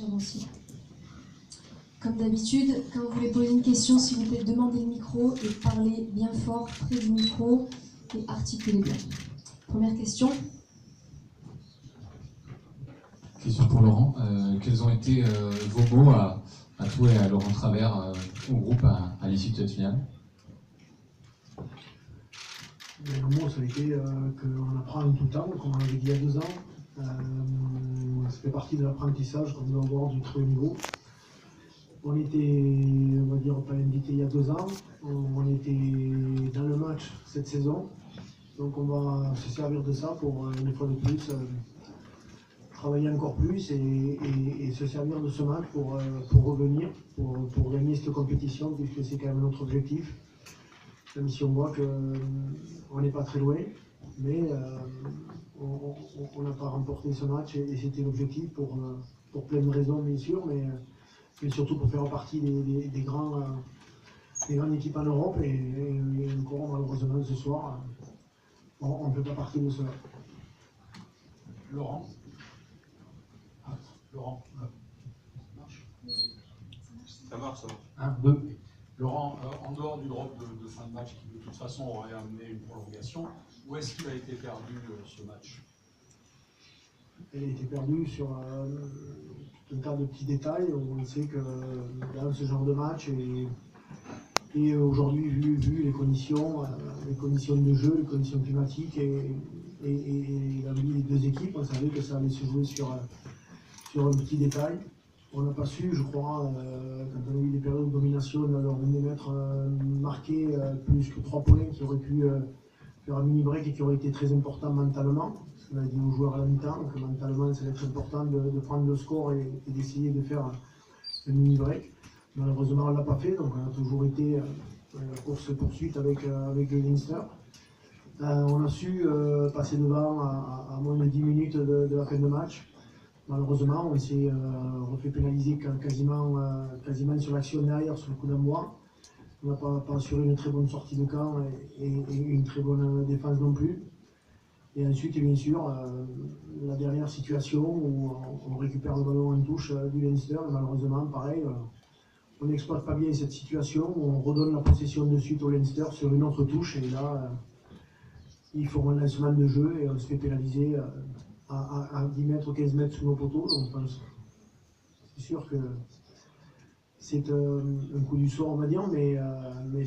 Nancy. Comme d'habitude, quand vous voulez poser une question, s'il vous plaît, demandez le micro et parlez bien fort, près du micro et articulez bien. Première question. Question pour Laurent. Quels ont été vos mots à toi et à Laurent Travers au groupe à l'issue de cette finale? Le mot, ça a été qu'on apprend tout le temps, comme on l'avait dit il y a 2 ans. Ça fait partie de l'apprentissage qu'on doit avoir du très haut niveau. On était, on va dire, pas invité il y a 2 ans. On était dans le match cette saison. Donc on va se servir de ça pour, une fois de plus, travailler encore plus et se servir de ce match pour revenir, pour gagner cette compétition, puisque c'est quand même notre objectif. Même si on voit qu'on n'est pas très loin, mais on n'a pas remporté ce match et c'était l'objectif pour plein de raisons bien sûr, mais surtout pour faire partie des grandes équipes en Europe et encore malheureusement ce soir, on ne fait pas partie de cela. Laurent. Laurent. Ça marche. 1, 2. Laurent, en dehors du drop de fin de match qui de toute façon aurait amené une prolongation, où est-ce qu'il a été perdu ce match? Elle a été perdue sur tout un tas de petits détails. On sait que dans ce genre de match et aujourd'hui vu les conditions de jeu, les conditions climatiques et l'avenir des 2 équipes, on savait que ça allait se jouer sur un petit détail. On n'a pas su, je crois, quand on a eu des périodes de domination, leur millimètre marqué plus que 3 points qui auraient pu faire un mini-break et qui aurait été très important mentalement. Parce qu'on a dit aux joueurs à la mi-temps que mentalement, ça va être important de prendre le score et d'essayer de faire un mini-break. Malheureusement, on ne l'a pas fait, donc on a toujours été la course-poursuite avec le Leinster. On a su passer devant à moins de 10 minutes de la fin de match. Malheureusement, on s'est refait pénaliser quasiment sur l'action derrière, sur le coup d'envoi. On n'a pas assuré une très bonne sortie de camp et une très bonne défense non plus. Et ensuite, bien sûr, la dernière situation où on récupère le ballon en touche du Leinster. Malheureusement, pareil, on n'exploite pas bien cette situation. On redonne la possession de suite au Leinster sur une autre touche. Et là, ils font un lancement de jeu et on se fait pénaliser à 10 mètres, 15 mètres sous nos poteaux. Donc c'est sûr que c'est un coup du sort, on va dire, mais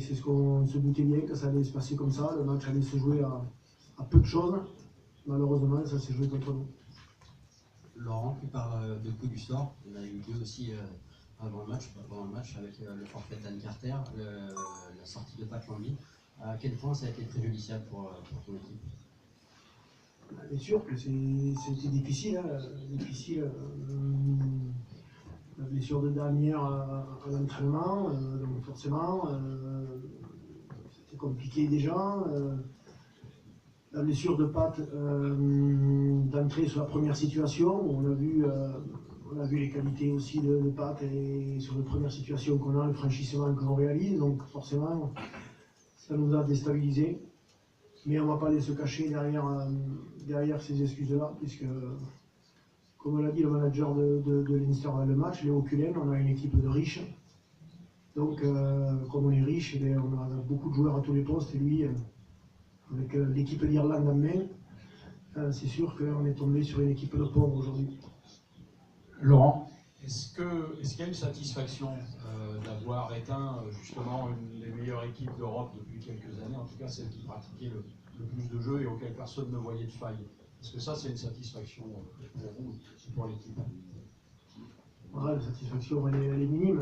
c'est ce qu'on se doutait bien, que ça allait se passer comme ça. Le match allait se jouer à peu de choses. Malheureusement, ça s'est joué contre nous. Laurent qui parle de coup du sort. On a eu 2 aussi avant le match avec le forfait d'Anne Carter, la sortie de Pat Lambie. À quel point ça a été préjudiciable pour ton équipe? Bien sûr que c'était difficile. La blessure de dernière à l'entraînement, donc forcément, c'était compliqué déjà. La blessure de Pat d'entrer sur la première situation, on a vu les qualités aussi de Pat et sur la première situation qu'on a, le franchissement que l'on réalise, donc forcément, ça nous a déstabilisés. Mais on ne va pas aller se cacher derrière ces excuses-là, puisque, comme l'a dit le manager de Leinster dans le match, Léo Cullen, on a une équipe de riches. Donc, comme on est riche, on a beaucoup de joueurs à tous les postes, et lui, avec l'équipe d'Irlande en main, c'est sûr qu'on est tombé sur une équipe de pauvres aujourd'hui. Laurent, est-ce qu'il y a une satisfaction d'avoir éteint justement une des meilleures équipes d'Europe depuis quelques années, en tout cas celle qui pratiquait le plus de jeux et auquel personne ne voyait de faille? Est-ce que ça c'est une satisfaction pour vous et pour l'équipe? Voilà, la satisfaction elle est minime.